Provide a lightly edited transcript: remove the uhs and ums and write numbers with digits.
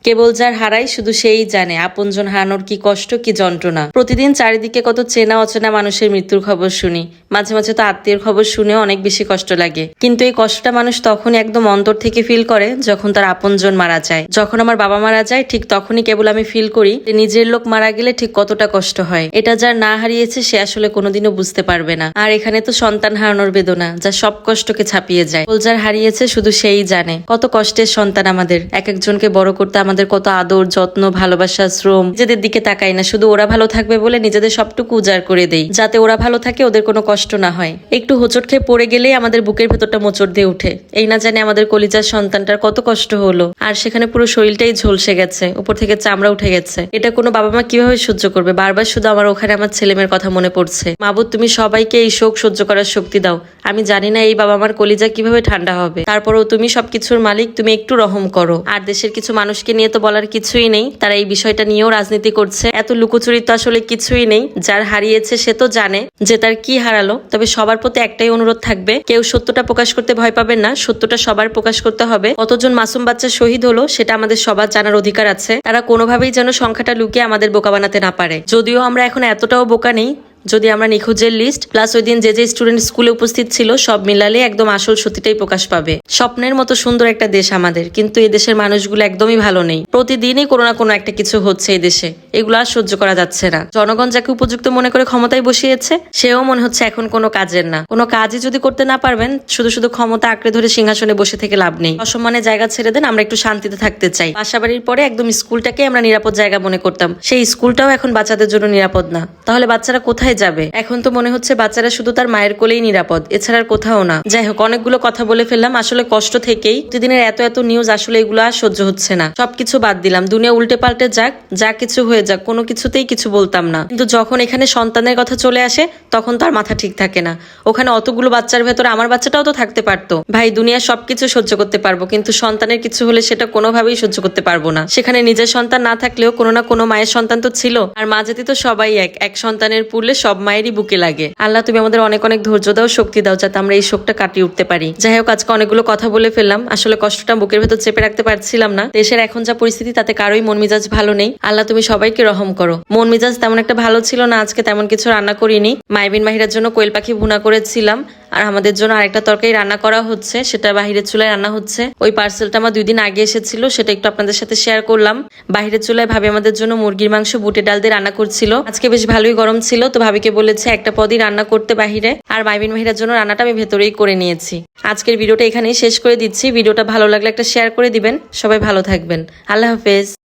কেবল যার হারাই শুধু সেই জানে আপনজন হারানোর কি কষ্ট কি যন্ত্রণা। প্রতিদিন চারিদিকে কত চেনা অচেনা মানুষের মৃত্যুর খবর শুনি, মাঝে মাঝে তো আত্মীয়ের খবর শুনেও অনেক বেশি কষ্ট লাগে। কিন্তু এই কষ্টটা মানুষ তখনই একদম অন্তর থেকে ফিল করে যখন তার আপনজন মারা যায়। যখন আমার বাবা মারা যায় ঠিক তখনই কেবল আমি ফিল করি যে নিজের লোক মারা গেলে ঠিক কতটা কষ্ট হয়। এটা যার না হারিয়েছে সে আসলে কোনোদিনও বুঝতে পারবে না। আর এখানে তো সন্তান হারানোর বেদনা যা সব কষ্টকে ছাপিয়ে যায়। যার হারিয়েছে শুধু সেই জানে কত কষ্টের সন্তান আমাদের। এক একজনকে বড় করতে আমাদের কত আদর যত্ন ভালোবাসা শ্রম। নিজেদের দিকে তাকাই না, শুধু ওরা ভালো থাকবে বলে নিজেদের সবটুকু উজাড় করে দেই যাতে ওরা ভালো থাকে, ওদের কোনো কষ্ট না হয়। একটু হোঁচট খেয়ে পড়ে গেলেই আমাদের বুকের ভেতরটা মোচড় দিয়ে উঠে। এই না জানে আমাদের কলিজার সন্তানটার কত কষ্ট হলো, আর সেখানে পুরো শরীরটাই ঝলসে গেছে, উপর থেকে চামড়া উঠে গেছে। এটা কোনো বাবা মা কিভাবে সহ্য করবে? বারবার শুধু আমার ওখানে আমার ছেলেমেয়ের কথা মনে পড়ছে। মাবুদ তুমি সবাইকে এই শোক সহ্য করার শক্তি দাও। আমি জানি না এই বাবা মার কলিজা কিভাবে ঠান্ডা হবে, তারপরও তুমি সবকিছুর মালিক, তুমি একটু রহম করো। আর দেশের কিছু মানুষকে নিয়ে তো বলার কিছুই নেই, তারা এই বিষয়টা নিয়েও রাজনীতি করছে। এত লুকোচুরি তো আসলে কিছুই নেই। যার হারিয়েছে সে তো জানে যে তার কি হারালো। তবে সবার প্রতি একটাই অনুরোধ থাকবে, কেউ সত্যটা প্রকাশ করতে ভয় পাবেন না, সত্যটা সবার প্রকাশ করতে হবে। কতজন মাসুম বাচ্চা শহীদ হলো সেটা আমাদের সবার জানার অধিকার আছে। তারা কোনোভাবেই যেন সংখ্যাটা লুকিয়ে আমাদের বোকা বানাতে না পারে। যদিও আমরা এখন এতটাও বোকা নেই, যদি আমরা নিখোঁজের লিস্ট প্লাস ওই দিন যে যে স্টুডেন্ট স্কুলে উপস্থিত ছিল সব মিলালে একদম আসল সত্যিটাই প্রকাশ পাবে। স্বপ্নের মতো সুন্দর একটা দেশ আমাদের, কিন্তু এই দেশের মানুষগুলো একদমই ভালো নেই। প্রতিদিনই কোনো না কোনো একটা কিছু হচ্ছে এই দেশে, এগুলো আর সহ্য করা যাচ্ছে না। জনগণ যাকে উপযুক্ত মনে করে ক্ষমতায় বসিয়েছে সেও মনে হচ্ছে এখন কোনো কাজের না। কোনো কাজই যদি করতে না পারবেন, শুধু শুধু ক্ষমতা আঁকড়ে ধরে সিংহাসনে বসে থেকে লাভ নেই। অসম্মানে জায়গা ছেড়ে দেন, আমরা একটু শান্তিতে থাকতে চাই। বাসাবাড়ির পরে একদম স্কুলটাকে আমরা নিরাপদ জায়গা মনে করতাম, সেই স্কুলটাও এখন বাচ্চাদের জন্য নিরাপদ না। তাহলে বাচ্চারা কোথায় যাবে? এখন তো মনে হচ্ছে বাচ্চারা শুধু তার মায়ের কোলেই নিরাপদ, এছাড়া কোথাও না। যাই হোক, অনেকগুলো কথা বলে ফেললাম আসলে কষ্ট থেকেই। প্রতিদিনের এত এত নিউজ আসলে এগুলো আর সহ্য হচ্ছে না। সবকিছু বাদ দিলাম, দুনিয়া উল্টে পাল্টে যাক, যা কিছু হয়ে যাক, কোনো কিছুতেই কিছু বলতাম না। কিন্তু যখন এখানে সন্তানের কথা চলে আসে তখন তো আর মাথা ঠিক থাকে না। ওখানে অতগুলো বাচ্চার ভেতরে আমার বাচ্চাটাও তো থাকতে পারতো। ভাই দুনিয়ার সবকিছু সহ্য করতে পারবো, কিন্তু সন্তানের কিছু হলে সেটা কোনোভাবেই সহ্য করতে পারবো না। সেখানে নিজের সন্তান না থাকলেও কোনো না কোনো মায়ের সন্তান তো ছিল, আর মা জাতি তো সবাই এক সন্তানের পুরলে সব মায়েরই বুকে লাগে। আল্লাহ তুমি আমাদের অনেক অনেক ধৈর্য দাও, শক্তি দাও, যাতে আমরা এই শোকটা কাটিয়ে উঠতে পারি। যাই হোক, আজকে অনেকগুলো কথা বলে ফেললাম, আসলে কষ্টটা বুকের ভেতর চেপে রাখতে পারছিলাম না। দেশের এখন যা পরিস্থিতি তাতে কারোই মন মিজাজ ভালো নেই। আল্লাহ তুমি সবাইকে রহম করো। মন মিজাজ তেমন একটা ভালো ছিল না, আজকে তেমন কিছু রান্না করিনি। মাইবিন মাহিরার জন্য কোয়েল পাখি ভুনা করেছিলাম, আর আমাদের জন্য আরেকটা তরকারি রান্না করা হচ্ছে, সেটা বাহিরের চুলায় রান্না হচ্ছে। ওই পার্সেলটা আমার 2 দিন আগে এসেছিল, সেটা একটু আপনাদের সাথে শেয়ার করলাম। বাহিরের চুলায় ভাবি আমাদের জন্য মুরগির মাংস বুটে ডাল দিয়ে রান্না করছিল। আজকে বেশ ভালোই গরম ছিল, তো ভাবিকে বলেছে একটা পদই রান্না করতে বাহিরে, আর মাইবিন মাহিরার জন্য রান্নাটা আমি ভেতরেই করে নিয়েছি। আজকের ভিডিওটা এখানেই শেষ করে দিচ্ছি। ভিডিওটা ভালো লাগলে একটা শেয়ার করে দিবেন। সবাই ভালো থাকবেন। আল্লাহ হাফেজ।